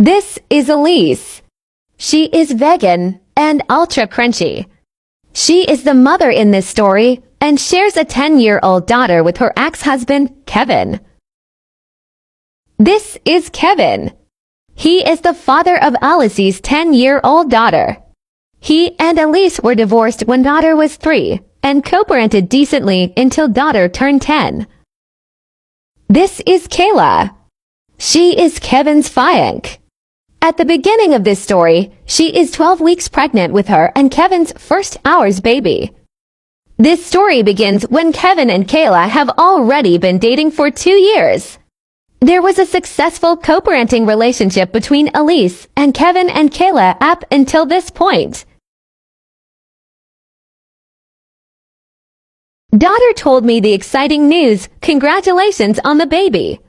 This is Alyse. She is vegan and ultra crunchy. She is the mother in this story and shares a 10-year-old daughter with her ex-husband, Kevin. This is Kevin. He is the father of Alyse's 10-year-old daughter. He and Alyse were divorced when daughter was 3 and co-parented decently until daughter turned 10. This is Kayla. She is Kevin's fiancée. At the beginning of this story, she is 12 weeks pregnant with her and Kevin's first hours baby. This story begins when Kevin and Kayla have already been dating for 2 years. There was a successful co-parenting relationship between Alyse and Kevin and Kayla up until this point. Daughter told me the exciting news. Congratulations on the baby.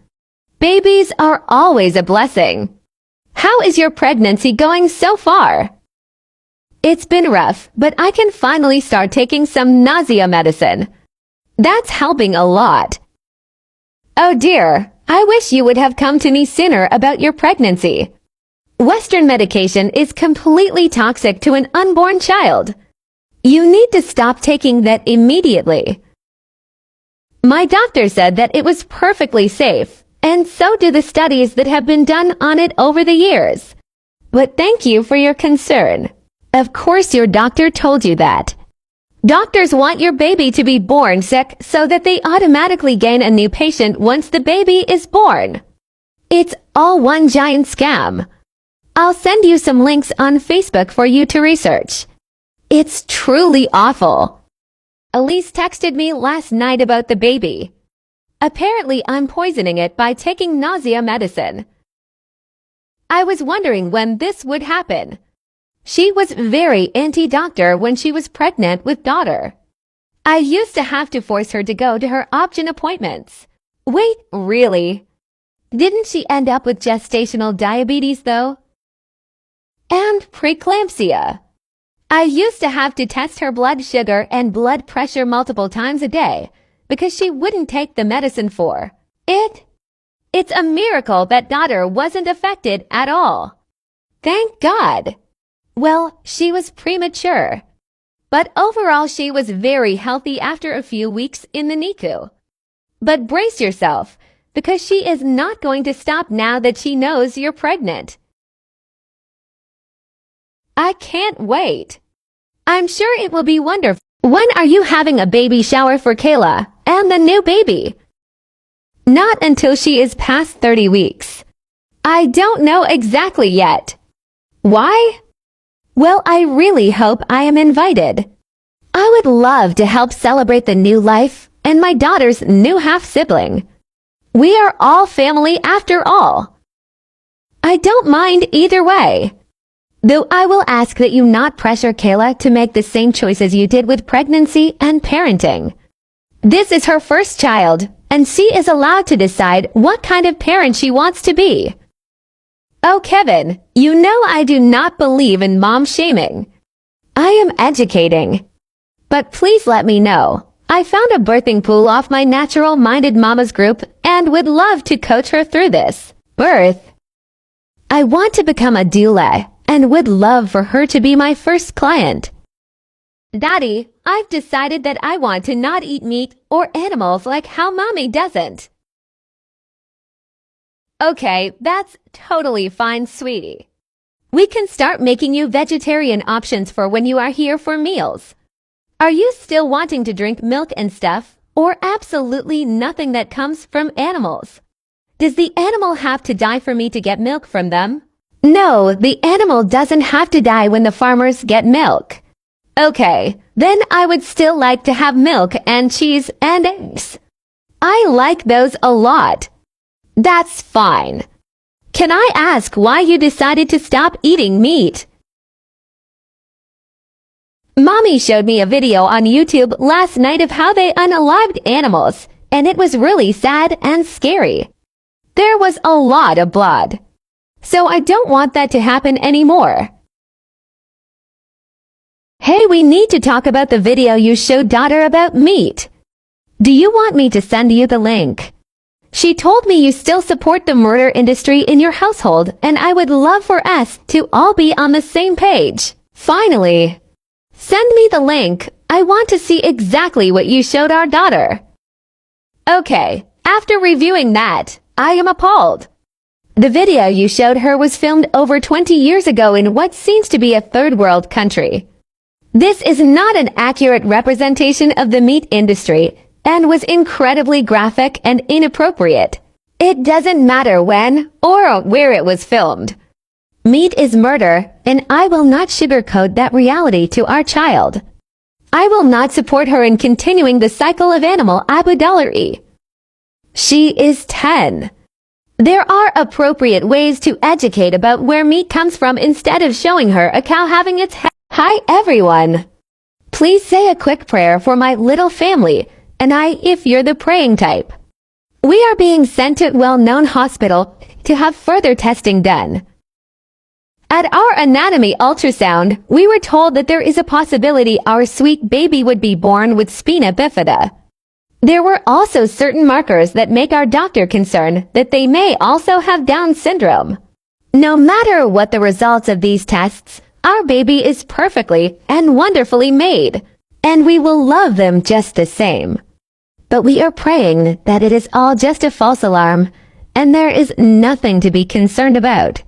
Babies are always a blessing. How is your pregnancy going so far? It's been rough, but I can finally start taking some nausea medicine. That's helping a lot. Oh dear, I wish you would have come to me sooner about your pregnancy. Western medication is completely toxic to an unborn child. You need to stop taking that immediately. My doctor said that it was perfectly safe, and so do the studies that have been done on it over the years. But thank you for your concern. Of course your doctor told you that. Doctors want your baby to be born sick so that they automatically gain a new patient once the baby is born. It's all one giant scam. I'll send you some links on Facebook for you to research. It's truly awful. Alyse texted me last night about the baby. Apparently I'm poisoning it by taking nausea medicine. I was wondering when this would happen. She was very anti-doctor when she was pregnant with daughter. I used to have to force her to go to her option appointments. Wait, really? Didn't she end up with gestational diabetes though? And preeclampsia. I used to have to test her blood sugar and blood pressure multiple times a day because she wouldn't take the medicine for it. It's a miracle that daughter wasn't affected at all. Thank God. Well, she was premature. But overall she was very healthy after a few weeks in the NICU. But brace yourself, because she is not going to stop now that she knows you're pregnant. I can't wait. I'm sure it will be wonderful. When are you having a baby shower for Kayla and the new baby? Not until she is past 30 weeks. I don't know exactly yet. Why? Well, I really hope I am invited. I would love to help celebrate the new life and my daughter's new half-sibling. We are all family after all. I don't mind either way. Though I will ask that you not pressure Kayla to make the same choices you did with pregnancy and parenting. This is her first child, and she is allowed to decide what kind of parent she wants to be. Oh, Kevin, you know I do not believe in mom shaming. I am educating. But please let me know. I found a birthing pool off my natural-minded mamas group and would love to coach her through this birth. I want to become a doula and would love for her to be my first client. Daddy, I've decided that I want to not eat meat or animals like how mommy doesn't. Okay, that's totally fine, sweetie. We can start making you vegetarian options for when you are here for meals. Are you still wanting to drink milk and stuff, or absolutely nothing that comes from animals? Does the animal have to die for me to get milk from them? No, the animal doesn't have to die when the farmers get milk. Okay, then I would still like to have milk and cheese and eggs. I like those a lot. That's fine. Can I ask why you decided to stop eating meat? Mommy showed me a video on YouTube last night of how they unalived animals, and it was really sad and scary. There was a lot of blood. So I don't want that to happen anymore. Hey, we need to talk about the video you showed daughter about meat. Do you want me to send you the link? She told me you still support the murder industry in your household, and I would love for us to all be on the same page. Finally, send me the link. I want to see exactly what you showed our daughter. Okay, after reviewing that, I am appalled. The video you showed her was filmed over 20 years ago in what seems to be a third world country. This is not an accurate representation of the meat industry and was incredibly graphic and inappropriate. It doesn't matter when or where it was filmed. Meat is murder, and I will not sugarcoat that reality to our child. I will not support her in continuing the cycle of animal idolatry. She is 10. There are appropriate ways to educate about where meat comes from instead of showing her a cow having its head. Hi everyone. Please say a quick prayer for my little family, and if you're the praying type. We are being sent to a well-known hospital to have further testing done. At our anatomy ultrasound, we were told that there is a possibility our sweet baby would be born with spina bifida. There were also certain markers that make our doctor concerned that they may also have Down syndrome. No matter what the results of these tests, our baby is perfectly and wonderfully made, and we will love them just the same. But we are praying that it is all just a false alarm, and there is nothing to be concerned about.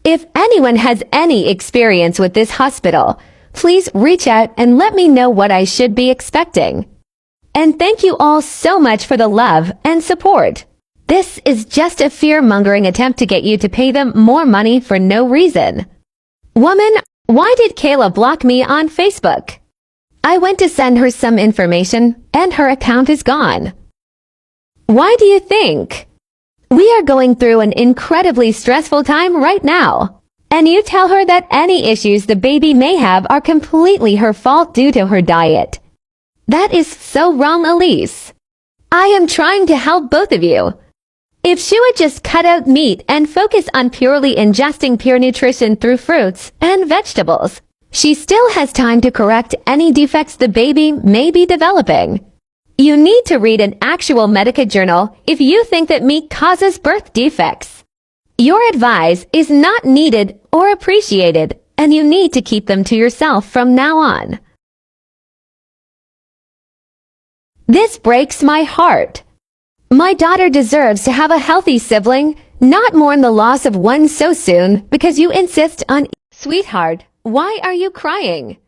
If anyone has any experience with this hospital, please reach out and let me know what I should be expecting. And thank you all so much for the love and support. This is just a fear-mongering attempt to get you to pay them more money for no reason. Woman, why did Kayla block me on Facebook? I went to send her some information, and her account is gone. Why do you think? We are going through an incredibly stressful time right now, and you tell her that any issues the baby may have are completely her fault due to her diet. That is so wrong, Alyse. I am trying to help both of you. If she would just cut out meat and focus on purely ingesting pure nutrition through fruits and vegetables, she still has time to correct any defects the baby may be developing. You need to read an actual medical journal if you think that meat causes birth defects. Your advice is not needed or appreciated, and you need to keep them to yourself from now on. This breaks my heart. My daughter deserves to have a healthy sibling, not mourn the loss of one so soon because you insist on... Sweetheart, why are you crying?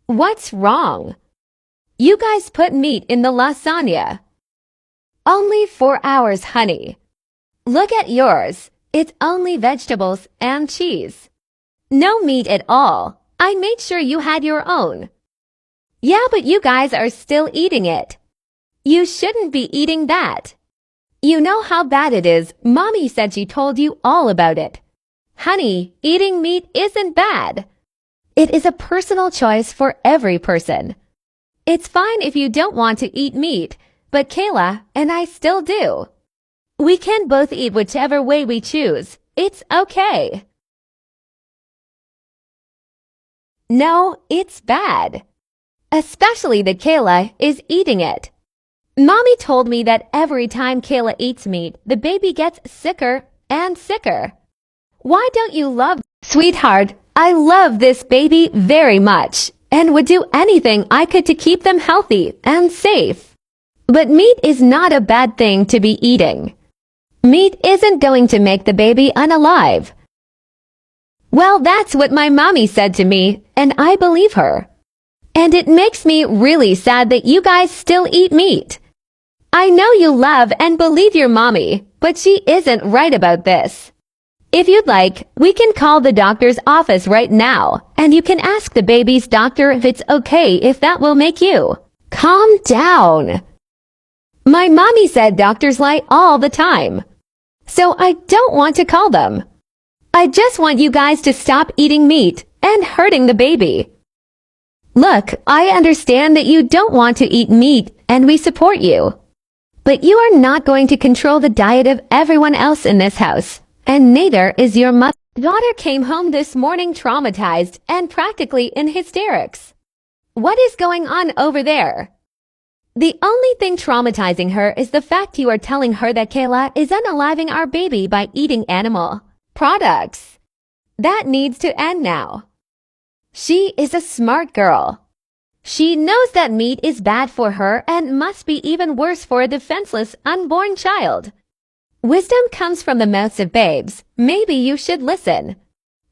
What's wrong? You guys put meat in the lasagna. Only 4 hours, honey. Look at yours. It's only vegetables and cheese. No meat at all. I made sure you had your own. Yeah, but you guys are still eating it. You shouldn't be eating that. You know how bad it is. Mommy said she told you all about it. Honey, eating meat isn't bad. It is a personal choice for every person. It's fine if you don't want to eat meat, but Kayla and I still do. We can both eat whichever way we choose. It's okay. No, it's bad. Especially that Kayla is eating it. Mommy told me that every time Kayla eats meat, the baby gets sicker and sicker. Why don't you love... Sweetheart, I love this baby very much and would do anything I could to keep them healthy and safe. But meat is not a bad thing to be eating. Meat isn't going to make the baby unalive. Well, that's what my mommy said to me, and I believe her. And it makes me really sad that you guys still eat meat. I know you love and believe your mommy, but she isn't right about this. If you'd like, we can call the doctor's office right now, and you can ask the baby's doctor if it's okay if that will make you. Calm down. My mommy said doctors lie all the time, so I don't want to call them. I just want you guys to stop eating meat and hurting the baby. Look, I understand that you don't want to eat meat, and we support you. But you are not going to control the diet of everyone else in this house, and neither is your mother. Daughter came home this morning traumatized and practically in hysterics. What is going on over there? The only thing traumatizing her is the fact you are telling her that Kayla is unaliving our baby by eating animal products. That needs to end now. She is a smart girl. She knows that meat is bad for her and must be even worse for a defenseless unborn child. Wisdom comes from the mouths of babes. Maybe you should listen.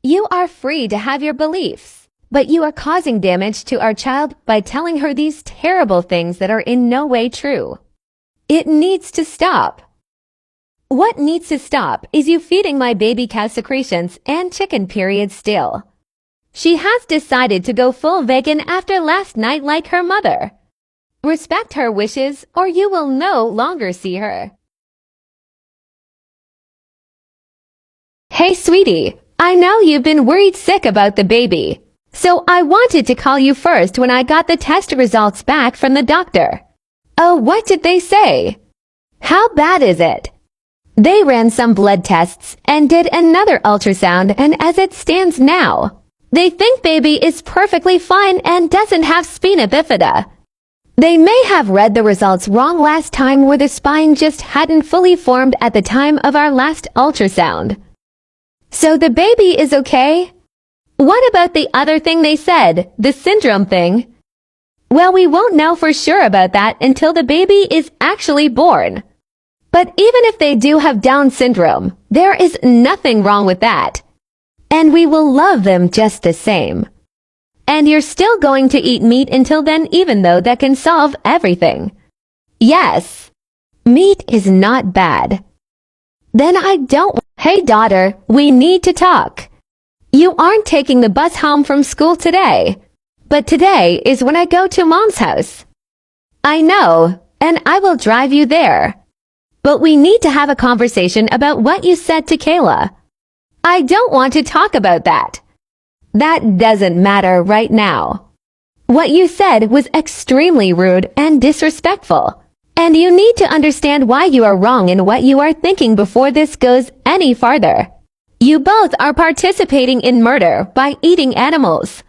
You are free to have your beliefs, but you are causing damage to our child by telling her these terrible things that are in no way true. It needs to stop. What needs to stop is you feeding my baby cow secretions and chicken period still. She has decided to go full vegan after last night like her mother. Respect her wishes or you will no longer see her. Hey sweetie, I know you've been worried sick about the baby. So I wanted to call you first when I got the test results back from the doctor. Oh, what did they say? How bad is it? They ran some blood tests and did another ultrasound, and as it stands now, they think baby is perfectly fine and doesn't have spina bifida. They may have read the results wrong last time where the spine just hadn't fully formed at the time of our last ultrasound. So the baby is okay? What about the other thing they said, the syndrome thing? Well, we won't know for sure about that until the baby is actually born. But even if they do have Down syndrome, there is nothing wrong with that. And we will love them just the same. And you're still going to eat meat until then, even though that can solve everything. Yes, meat is not bad. Then I don't. Hey daughter, we need to talk. You aren't taking the bus home from school today. But today is when I go to mom's house. I know, and I will drive you there. But we need to have a conversation about what you said to Kayla. I don't want to talk about that. That doesn't matter right now. What you said was extremely rude and disrespectful. And you need to understand why you are wrong in what you are thinking before this goes any farther. You both are participating in murder by eating animals.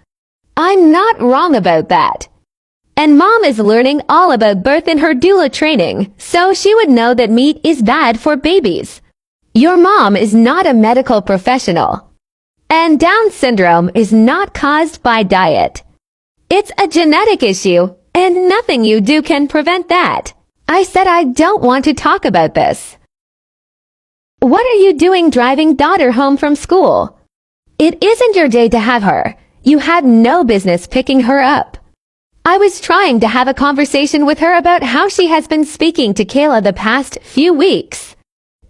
I'm not wrong about that. And mom is learning all about birth in her doula training, so she would know that meat is bad for babies. Your mom is not a medical professional. And Down syndrome is not caused by diet. It's a genetic issue, and nothing you do can prevent that. I said I don't want to talk about this. What are you doing driving daughter home from school? It isn't your day to have her. You had no business picking her up. I was trying to have a conversation with her about how she has been speaking to Kayla the past few weeks.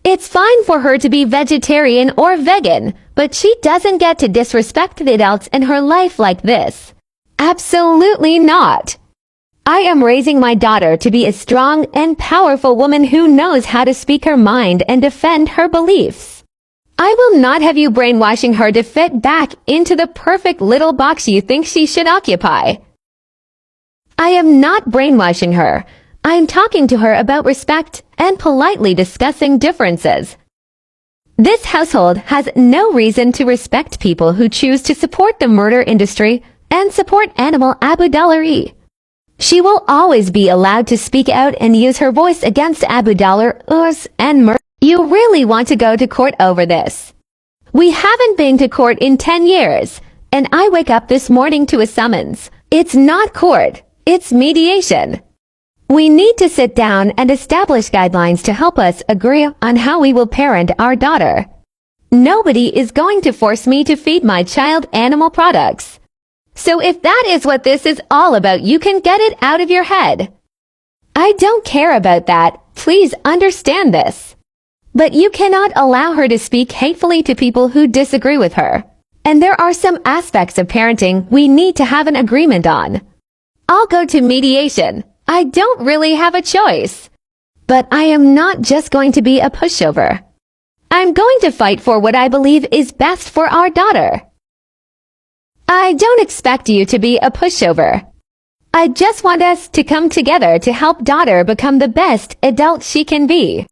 It's fine for her to be vegetarian or vegan, but she doesn't get to disrespect the adults in her life like this. Absolutely not. I am raising my daughter to be a strong and powerful woman who knows how to speak her mind and defend her beliefs. I will not have you brainwashing her to fit back into the perfect little box you think she should occupy. I am not brainwashing her. I am talking to her about respect and politely discussing differences. This household has no reason to respect people who choose to support the murder industry and support animal abductology. She will always be allowed to speak out and use her voice against abductors and murder. You really want to go to court over this? We haven't been to court in 10 years, and I wake up this morning to a summons. It's not court, it's mediation. We need to sit down and establish guidelines to help us agree on how we will parent our daughter. Nobody is going to force me to feed my child animal products. So if that is what this is all about, you can get it out of your head. I don't care about that, please understand this. But you cannot allow her to speak hatefully to people who disagree with her. And there are some aspects of parenting we need to have an agreement on. I'll go to mediation. I don't really have a choice. But I am not just going to be a pushover. I'm going to fight for what I believe is best for our daughter. I don't expect you to be a pushover. I just want us to come together to help daughter become the best adult she can be.